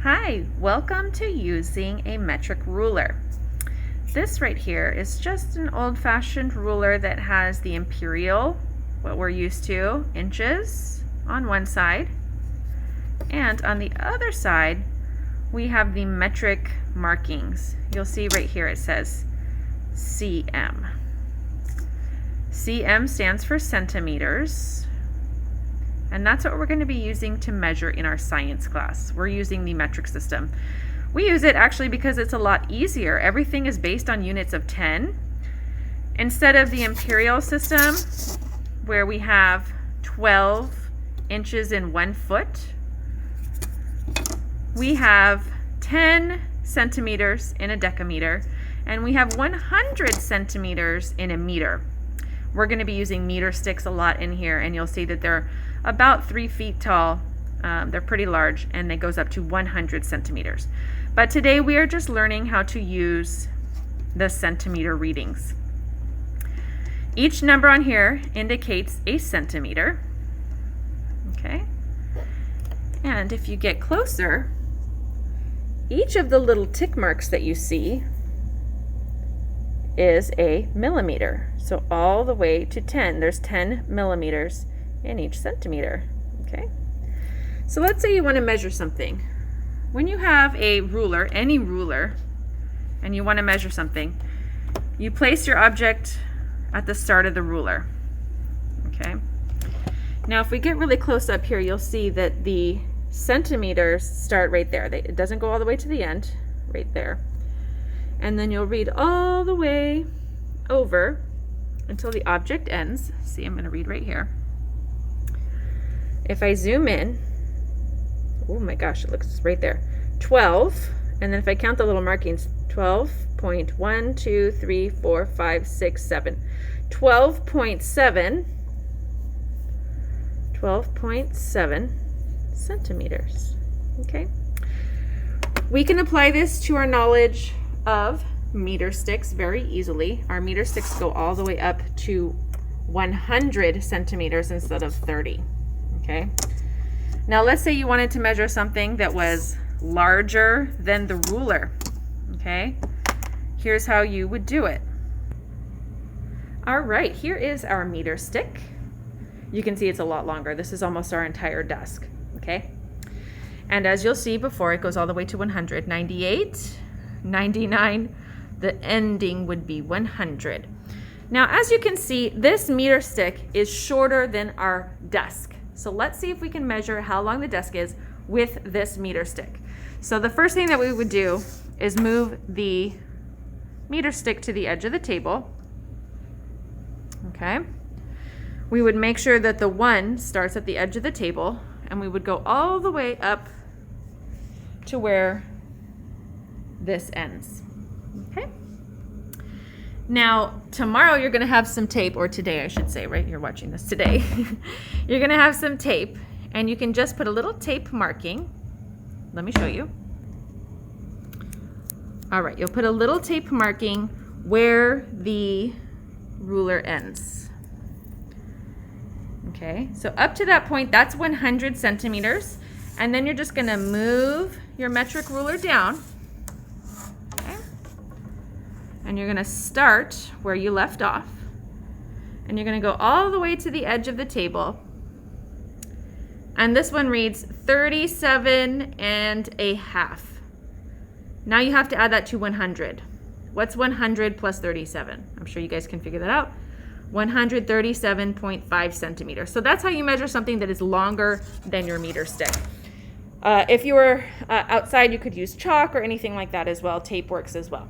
Hi, welcome to using a metric ruler. This right here is just an old-fashioned ruler that has the imperial, what we're used to, inches on one side, and on the other side we have the metric markings. You'll see right here it says cm. Cm stands for centimeters. And that's what we're going to be using to measure in our science class. We're using the metric system. We use it actually because it's a lot easier. Everything is based on units of 10. Instead of the imperial system, where we have 12 inches in 1 foot, we have 10 centimeters in a decameter, and we have 100 centimeters in a meter. We're going to be using meter sticks a lot in here, and you'll see that they're about 3 feet tall. They're pretty large, and it goes up to 100 centimeters. But today we are just learning how to use the centimeter readings. Each number on here indicates a centimeter. Okay. And if you get closer, each of the little tick marks that you see is a millimeter. So all the way to 10, there's 10 millimeters in each centimeter. Okay. So let's say you want to measure something. When you have a ruler, any ruler, and you want to measure something, you place your object at the start of the ruler. Okay. Now if we get really close up here, you'll see that the centimeters start right there. It doesn't go all the way to the end, right there. And then you'll read all the way over until the object ends. See, I'm going to read right here. If I zoom in, oh my gosh, it looks right there, 12, and then if I count the little markings, 12.1, 2, 3, 4, 5, 6, 7, 12.7 centimeters. Okay. We can apply this to our knowledge of meter sticks very easily. Our meter sticks go all the way up to 100 centimeters instead of 30. Okay. Now let's say you wanted to measure something that was larger than the ruler. Okay. Here's how you would do it. All right, here is our meter stick. You can see it's a lot longer. This is almost our entire desk. Okay. And as you'll see before, it goes all the way to 100, 98, 99, the ending would be 100. Now, as you can see, this meter stick is shorter than our desk. So let's see if we can measure how long the desk is with this meter stick. So the first thing that we would do is move the meter stick to the edge of the table. Okay. We would make sure that the 1 starts at the edge of the table, and we would go all the way up to where this ends. Okay. Now, tomorrow you're going to have some tape, or today I should say, right? You're watching this today. You're going to have some tape, and you can just put a little tape marking. Let me show you. All right, you'll put a little tape marking where the ruler ends. Okay, so up to that point, that's 100 centimeters. And then you're just going to move your metric ruler down. Okay. And you're going to start where you left off. And you're going to go all the way to the edge of the table. And this one reads 37.5. Now you have to add that to 100. What's 100 plus 37? I'm sure you guys can figure that out. 137.5 centimeters. So that's how you measure something that is longer than your meter stick. If you were outside, you could use chalk or anything like that as well. Tape works as well.